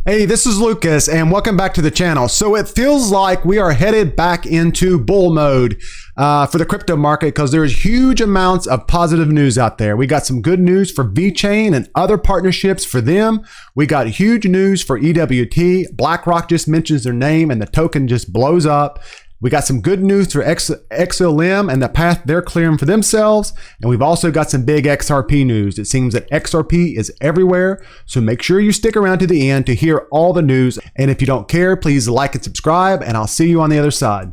Hey, this is Lucas and welcome back to the channel. So it feels like we are headed back into bull mode for the crypto market because there's huge amounts of positive news out there. We got some good news for Vechain and other partnerships for them. We got huge news for EWT. BlackRock just mentions their name and the token just blows up. We got some good news for XLM and the path they're clearing for themselves. And we've also got some big XRP news. It seems that XRP is everywhere. So make sure you stick around to the end to hear all the news. And if you don't care, please like and subscribe, and I'll see you on the other side.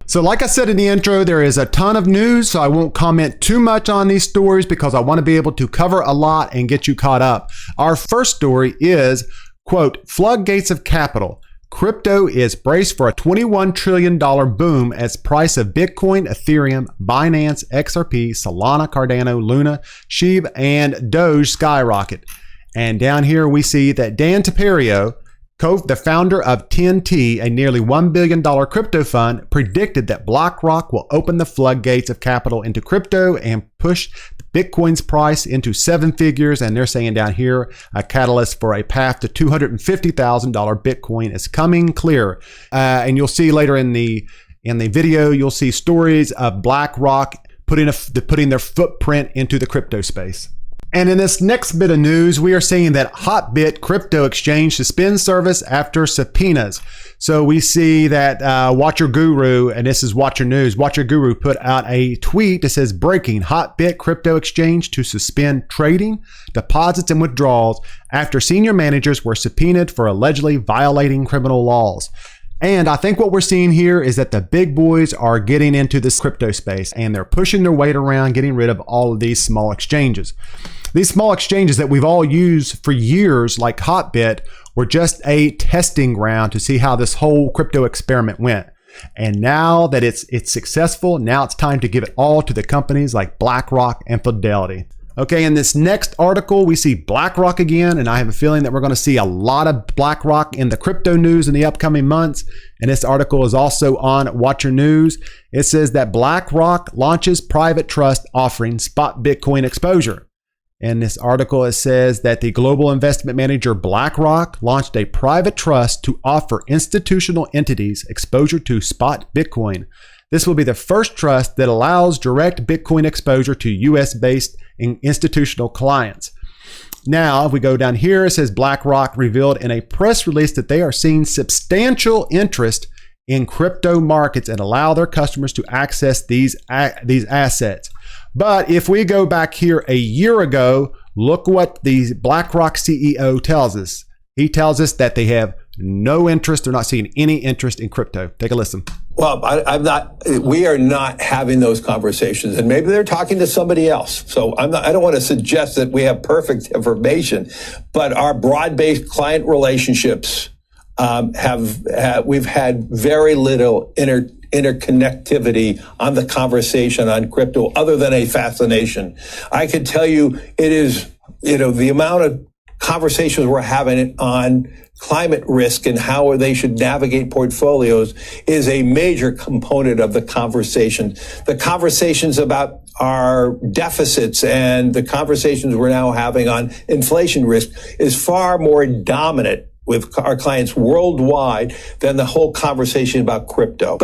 So like I said in the intro, there is a ton of news, so I won't comment too much on these stories because I want to be able to cover a lot and get you caught up. Our first story is, quote, floodgates of capital. Crypto is braced for a $21 trillion boom as price of Bitcoin, Ethereum, Binance, XRP, Solana, Cardano, Luna, SHIB, and Doge skyrocket. And down here we see that Dan Taperio, the founder of 10T, a nearly $1 billion crypto fund, predicted that BlackRock will open the floodgates of capital into crypto and push Bitcoin's price into seven figures. And they're saying down here, a catalyst for a path to $250,000 Bitcoin is coming clear. And you'll see later in the video, you'll see stories of BlackRock putting their footprint into the crypto space. And in this next bit of news, we are seeing that HotBit crypto exchange suspends service after subpoenas. So we see that Watcher Guru, and this is Watcher News, Watcher Guru put out a tweet that says, breaking, HotBit crypto exchange to suspend trading, deposits, and withdrawals after senior managers were subpoenaed for allegedly violating criminal laws. And I think what we're seeing here is that the big boys are getting into this crypto space and they're pushing their weight around, getting rid of all of these small exchanges. These small exchanges that we've all used for years, like HotBit, were just a testing ground to see how this whole crypto experiment went. And now that it's successful, now it's time to give it all to the companies like BlackRock and Fidelity. Okay, in this next article, we see BlackRock again, and I have a feeling that we're going to see a lot of BlackRock in the crypto news in the upcoming months. And this article is also on Watcher News. It says that BlackRock launches private trust offering spot Bitcoin exposure. In this article, it says that the global investment manager BlackRock launched a private trust to offer institutional entities exposure to spot Bitcoin. This will be the first trust that allows direct Bitcoin exposure to US-based institutional clients. Now, if we go down here, it says BlackRock revealed in a press release that they are seeing substantial interest in crypto markets and allow their customers to access these assets. But if we go back here a year ago, look what the BlackRock CEO tells us. He tells us that they have no interest. They're not seeing any interest in crypto. Take a listen. Well, we are not having those conversations, and maybe they're talking to somebody else. So I don't want to suggest that we have perfect information, but our broad-based client relationships we've had very little interconnectivity on the conversation on crypto other than a fascination. I could tell you it is, the amount of conversations we're having on climate risk and how they should navigate portfolios is a major component of the conversation. The conversations about our deficits and the conversations we're now having on inflation risk is far more dominant with our clients worldwide than the whole conversation about crypto.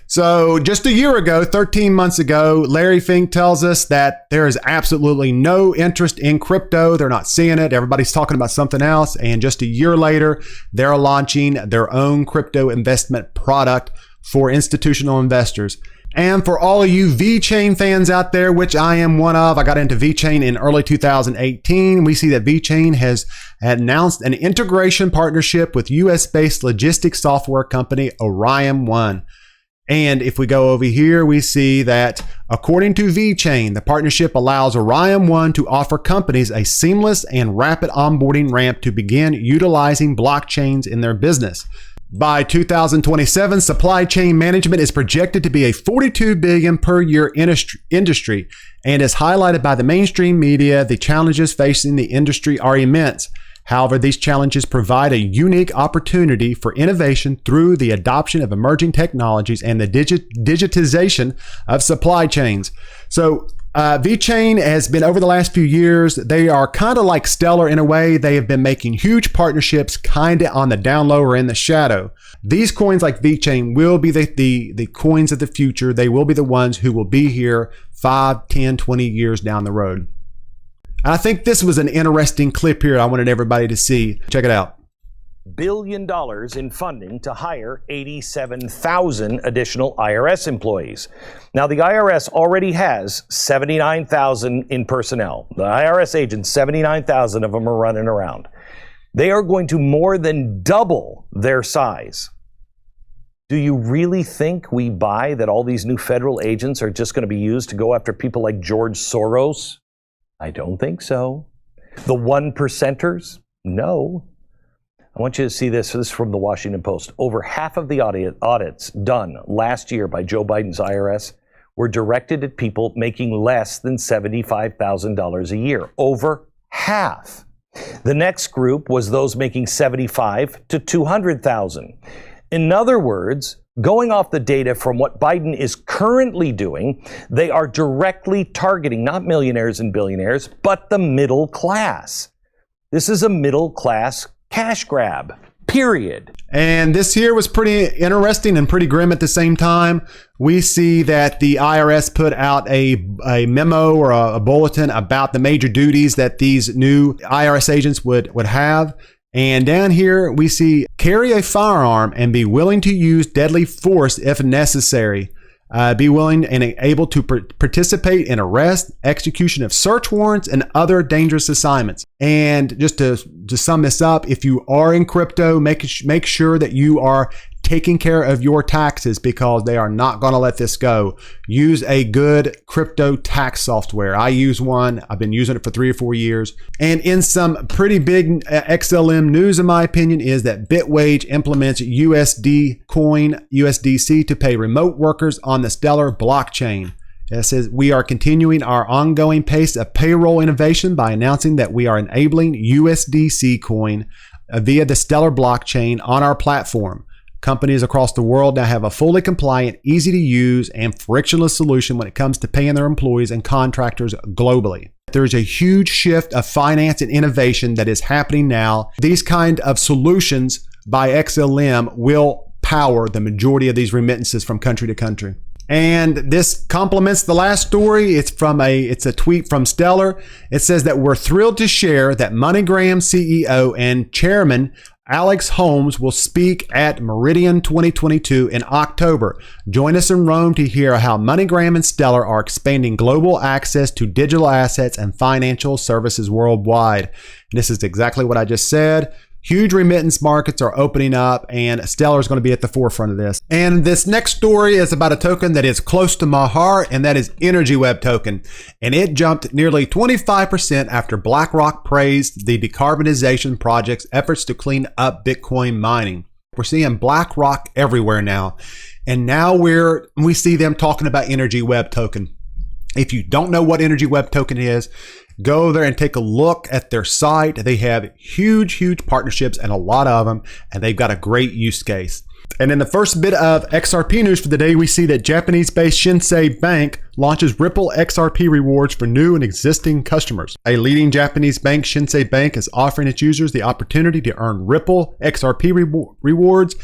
So just a year ago, 13 months ago, Larry Fink tells us that there is absolutely no interest in crypto. They're not seeing it. Everybody's talking about something else. And just a year later, they're launching their own crypto investment product for institutional investors. And for all of you Vechain fans out there, which I am one of, I got into Vechain in early 2018. We see that Vechain has announced an integration partnership with US-based logistics software company OrionOne. And if we go over here, we see that according to Vechain, the partnership allows OrionOne to offer companies a seamless and rapid onboarding ramp to begin utilizing blockchains in their business. By 2027, supply chain management is projected to be a $42 billion per year industry and is highlighted by the mainstream media. The challenges facing the industry are immense. However, these challenges provide a unique opportunity for innovation through the adoption of emerging technologies and the digitization of supply chains. So Vechain has been, over the last few years, they are kind of like Stellar in a way. They have been making huge partnerships kind of on the down low or in the shadow. These coins like Vechain will be the coins of the future. They will be the ones who will be here 5, 10, 20 years down the road. I think this was an interesting clip here I wanted everybody to see. Check it out. $1 billion in funding to hire 87,000 additional IRS employees. Now, the IRS already has 79,000 in personnel. The IRS agents, 79,000 of them are running around. They are going to more than double their size. Do you really think we buy that all these new federal agents are just going to be used to go after people like George Soros? I don't think so. The 1%ers? No. I want you to see this. This is from the Washington Post. Over half of the audits done last year by Joe Biden's IRS were directed at people making less than $75,000 a year. Over half. The next group was those making $75,000 to $200,000. In other words, going off the data from what Biden is currently doing, they are directly targeting not millionaires and billionaires, but the middle class. This is a middle class cash grab, period. And this here was pretty interesting and pretty grim at the same time. We see that the IRS put out a memo or a bulletin about the major duties that these new IRS agents would have. And down here, we see carry a firearm and be willing to use deadly force if necessary. Be willing and able to participate in arrest, execution of search warrants, and other dangerous assignments. And just to sum this up, if you are in crypto, make sure that you are taking care of your taxes, because they are not going to let this go. Use a good crypto tax software. I use one. I've been using it for 3 or 4 years. And in some pretty big XLM news, in my opinion, is that Bitwage implements USD coin, USDC, to pay remote workers on the Stellar blockchain. It says, we are continuing our ongoing pace of payroll innovation by announcing that we are enabling USDC coin via the Stellar blockchain on our platform. Companies across the world now have a fully compliant, easy to use, and frictionless solution when it comes to paying their employees and contractors globally. There's a huge shift of finance and innovation that is happening now. These kind of solutions by XLM will power the majority of these remittances from country to country. And this complements the last story. It's a tweet from Stellar. It says that we're thrilled to share that MoneyGram CEO and chairman Alex Holmes will speak at Meridian 2022 in October. Join us in Rome to hear how MoneyGram and Stellar are expanding global access to digital assets and financial services worldwide. And this is exactly what I just said. Huge remittance markets are opening up, and Stellar is going to be at the forefront of this. And this next story is about a token that is close to my heart, and that is EnergyWeb token. And it jumped nearly 25% after BlackRock praised the decarbonization project's efforts to clean up Bitcoin mining. We're seeing BlackRock everywhere now. And now we see them talking about EnergyWeb token. If you don't know what EnergyWeb token is, go there and take a look at their site. They have huge partnerships, and a lot of them, and they've got a great use case. And in the first bit of XRP news for the day, we see that Japanese-based Shinsei Bank launches Ripple XRP rewards for new and existing customers. A leading Japanese bank, Shinsei Bank, is offering its users the opportunity to earn Ripple XRP rewards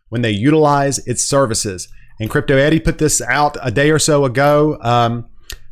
when they utilize its services. And Crypto Eddie put this out a day or so ago.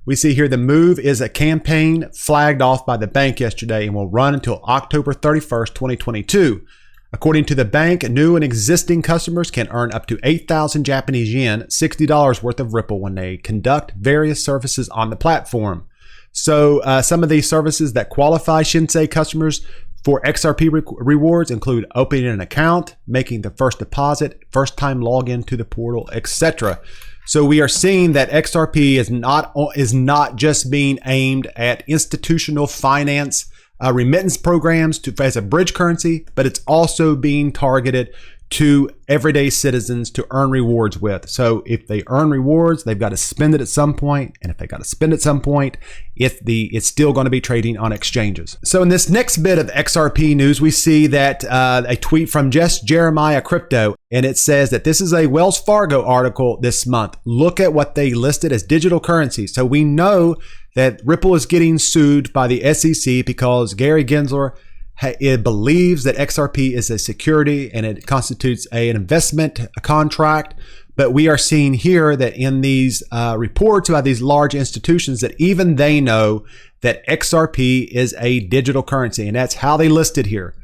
We see here the move is a campaign flagged off by the bank yesterday and will run until October 31st, 2022. According to the bank, new and existing customers can earn up to 8,000 Japanese yen, $60 worth of Ripple, when they conduct various services on the platform. So some of these services that qualify Shinsei customers for XRP rewards include opening an account, making the first deposit, first-time login to the portal, etc. So we are seeing that XRP is not just being aimed at institutional finance remittance programs as a bridge currency, but it's also being targeted to everyday citizens to earn rewards with. So if they earn rewards, they've got to spend it at some point. And if they got to spend at some point, it's still going to be trading on exchanges. So in this next bit of XRP news, we see that a tweet from Just Jeremiah Crypto, and it says that this is a Wells Fargo article this month. Look at what they listed as digital currency. So we know that Ripple is getting sued by the SEC because Gary Gensler believes that XRP is a security and it constitutes an investment contract. But we are seeing here that in these reports about these large institutions that even they know that XRP is a digital currency. And that's how they listed here.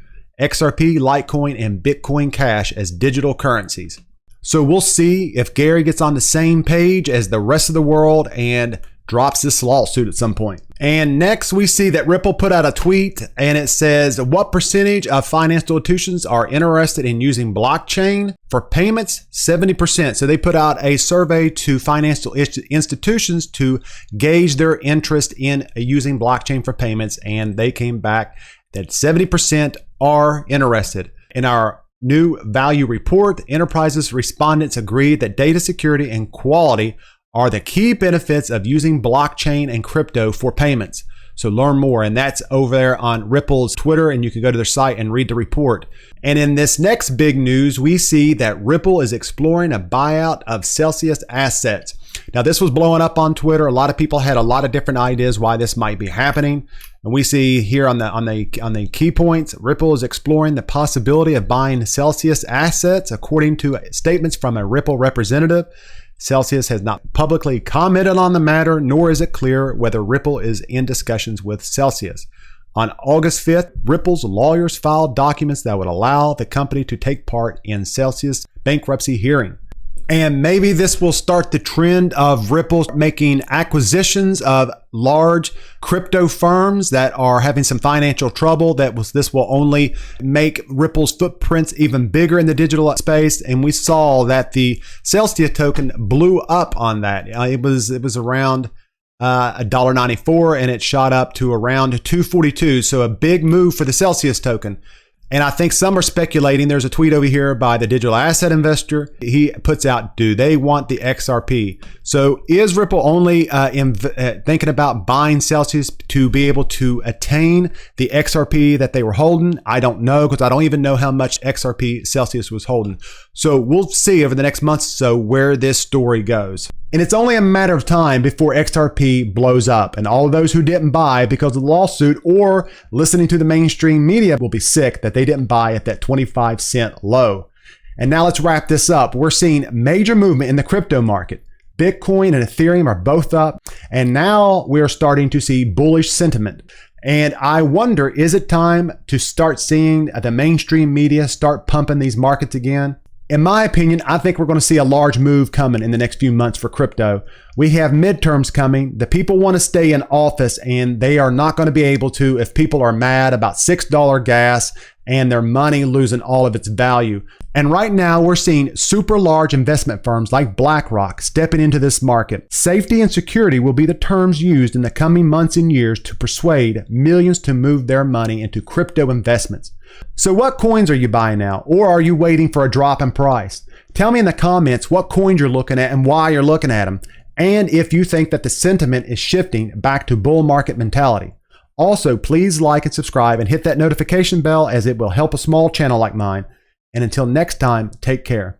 XRP, Litecoin, and Bitcoin Cash as digital currencies. So we'll see if Gary gets on the same page as the rest of the world and drops this lawsuit at some point. And next we see that Ripple put out a tweet and it says, what percentage of financial institutions are interested in using blockchain for payments? 70%. So they put out a survey to financial institutions to gauge their interest in using blockchain for payments. And they came back that 70% are interested. In our new value report, enterprises respondents agreed that data security and quality are the key benefits of using blockchain and crypto for payments. So learn more, and that's over there on Ripple's Twitter, and you can go to their site and read the report. And in this next big news, we see that Ripple is exploring a buyout of Celsius assets. Now, this was blowing up on Twitter. A lot of people had a lot of different ideas why this might be happening. And we see here on the key points, Ripple is exploring the possibility of buying Celsius assets, according to statements from a Ripple representative. Celsius has not publicly commented on the matter, nor is it clear whether Ripple is in discussions with Celsius. On August 5th, Ripple's lawyers filed documents that would allow the company to take part in Celsius' bankruptcy hearing. And maybe this will start the trend of Ripple making acquisitions of large crypto firms that are having some financial trouble. This will only make Ripple's footprints even bigger in the digital space. And we saw that the Celsius token blew up on that. It was around $1.94 and it shot up to around $2.42. So a big move for the Celsius token. And I think some are speculating. There's a tweet over here by the digital asset investor. He puts out, do they want the XRP? So is Ripple only thinking about buying Celsius to be able to attain the XRP that they were holding? I don't know, because I don't even know how much XRP Celsius was holding. So we'll see over the next month or so where this story goes. And it's only a matter of time before XRP blows up. And all of those who didn't buy because of the lawsuit or listening to the mainstream media will be sick that they didn't buy at that 25-cent low. And now let's wrap this up. We're seeing major movement in the crypto market. Bitcoin and Ethereum are both up. And now we're starting to see bullish sentiment. And I wonder, is it time to start seeing the mainstream media start pumping these markets again? In my opinion, I think we're going to see a large move coming in the next few months for crypto. We have midterms coming. The people want to stay in office, and they are not going to be able to if people are mad about $6 gas and their money losing all of its value. And right now, we're seeing super large investment firms like BlackRock stepping into this market. Safety and security will be the terms used in the coming months and years to persuade millions to move their money into crypto investments. So what coins are you buying now? Or are you waiting for a drop in price? Tell me in the comments what coins you're looking at and why you're looking at them. And if you think that the sentiment is shifting back to bull market mentality. Also, please like and subscribe and hit that notification bell, as it will help a small channel like mine. And until next time, take care.